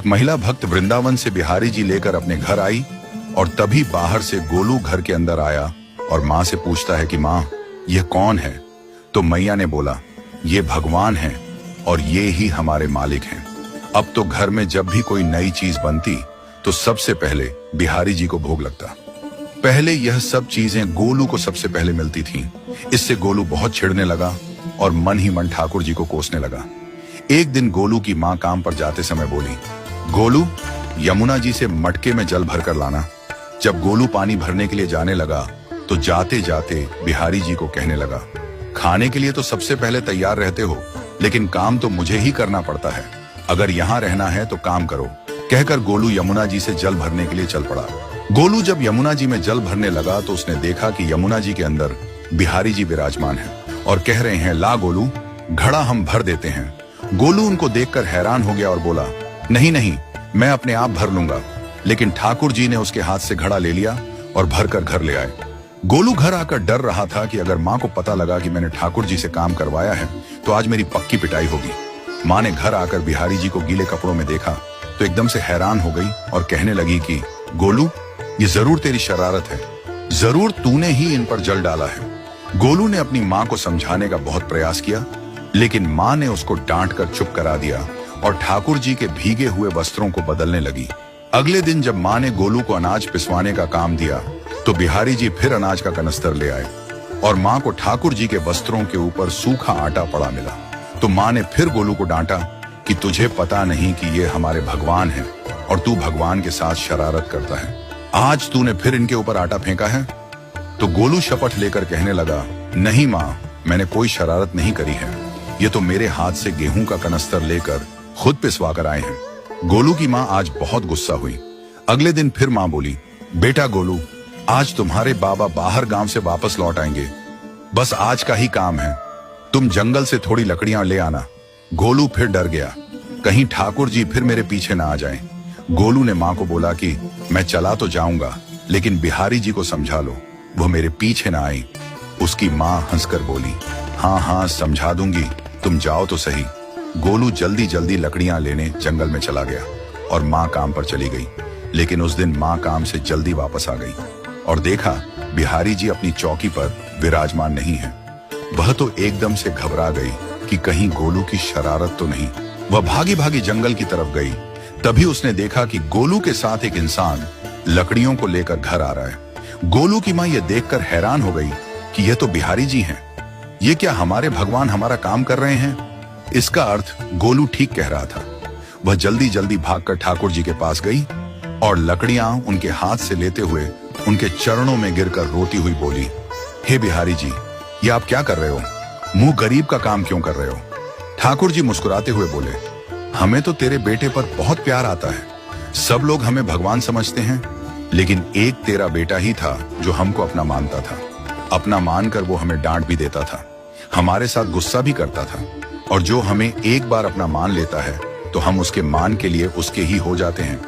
महिला भक्त वृंदावन से बिहारी जी लेकर अपने घर आई और तभी बाहर से गोलू घर के अंदर आया और माँ से पूछता है कि माँ, यह कौन है? तो मैया ने बोला, ये भगवान हैं और ये ही हमारे मालिक हैं। अब तो घर में जब भी कोई नई चीज बनती तो सबसे पहले बिहारी जी को भोग लगता। पहले यह सब चीजें गोलू को सबसे पहले मिलती थीं। इससे गोलू बहुत चिढ़ने लगा और मन ही मन ठाकुर जी को कोसने लगा। एक दिन गोलू की माँ काम पर जाते समय बोली, गोलू, यमुना जी से मटके में जल भर कर लाना। जब गोलू पानी भरने के लिए जाने लगा तो जाते जाते बिहारी जी को कहने लगा, खाने के लिए तो सबसे पहले तैयार रहते हो, लेकिन काम तो मुझे ही करना पड़ता है। अगर यहाँ रहना है तो काम करो। कहकर गोलू यमुना जी से जल भरने के लिए चल पड़ा। गोलू जब यमुना जी में जल भरने लगा तो उसने देखा कि यमुना जी के अंदर बिहारी जी विराजमान हैं और कह रहे हैं, ला गोलू, घड़ा हम भर देते हैं। गोलू उनको देखकर हैरान हो गया और बोला, नहीं नहीं, मैं अपने आप भर लूंगा। लेकिन ठाकुर जी ने उसके हाथ से घड़ा ले लिया और भरकर घर ले आए। गोलू घर आकर डर रहा था कि अगर माँ को पता लगा कि मैंने ठाकुर जी से काम करवाया है तो आज मेरी पक्की पिटाई होगी। माँ ने घर आकर बिहारी जी को गीले कपड़ों में देखा तो एकदम से हैरान हो गई और कहने लगी कि गोलू, ये जरूर तेरी शरारत है, जरूर तूने ही इन पर जल डाला है। गोलू ने अपनी माँ को समझाने का बहुत प्रयास किया, लेकिन माँ ने उसको डांट कर चुप करा दिया और ठाकुर जी के भीगे हुए वस्त्रों को बदलने लगी। अगले दिन जब माँ ने गोलू को अनाज पिसवाने का काम दिया तो बिहारी जी फिर अनाज का कनस्तर ले आए और माँ को ठाकुर जी के वस्त्रों के ऊपर सूखा आटा पड़ा मिला। तो माँ ने फिर गोलू को डांटा कि तुझे पता नहीं कि ये हमारे भगवान हैं और तू भगवान के साथ शरारत करता है। आज तूने फिर इनके ऊपर आटा फेंका है। तो गोलू शपथ लेकर कहने लगा, नहीं माँ, मैंने कोई शरारत नहीं करी है। ये तो मेरे हाथ से गेहूं का कनस्तर लेकर खुद पिसवा कर आए हैं। गोलू की माँ आज बहुत गुस्सा हुई। अगले दिन फिर माँ बोली, बेटा गोलू, आज तुम्हारे बाबा बाहर गांव से वापस लौट आएंगे। बस आज का ही काम है, तुम जंगल से थोड़ी लकड़ियां ले आना। गोलू फिर डर गया, कहीं ठाकुर जी फिर मेरे पीछे ना आ जाएं। गोलू ने माँ को बोला कि मैं चला तो जाऊंगा, लेकिन बिहारी जी को समझा लो, वो मेरे पीछे ना आई। उसकी माँ हंसकर बोली, हाँ हाँ समझा दूंगी, तुम जाओ तो सही। गोलू जल्दी जल्दी लकड़ियां लेने जंगल में चला गया और माँ काम पर चली गई। लेकिन उस दिन माँ काम से जल्दी वापस आ गई और देखा बिहारी जी अपनी चौकी पर विराजमान नहीं है। वह तो एकदम से घबरा गई कि कहीं गोलू की शरारत तो नहीं। वह भागी भागी जंगल की तरफ गई। तभी उसने देखा कि गोलू के साथ एक इंसान लकड़ियों को लेकर घर आ रहा है। गोलू की माँ यह देखकर हैरान हो गई कि यह तो बिहारी जी हैं। ये क्या हमारे भगवान हमारा काम कर रहे हैं? इसका अर्थ गोलू ठीक कह रहा था। वह जल्दी जल्दी भागकर ठाकुर जी के पास गई और लकड़ियां उनके हाथ से लेते हुए उनके चरणों में गिरकर रोती हुई बोली, हे बिहारी जी, ये आप क्या कर रहे हो? मुंह गरीब का काम क्यों कर रहे हो? ठाकुर जी मुस्कुराते हुए बोले, हमें तो तेरे बेटे पर बहुत प्यार आता है। सब लोग हमें भगवान समझते हैं, लेकिन एक तेरा बेटा ही था जो हमको अपना मानता था। अपना मानकर वो हमें डांट भी देता था, हमारे साथ गुस्सा भी करता था, और जो हमें एक बार अपना मान लेता है तो हम उसके मान के लिए उसके ही हो जाते हैं।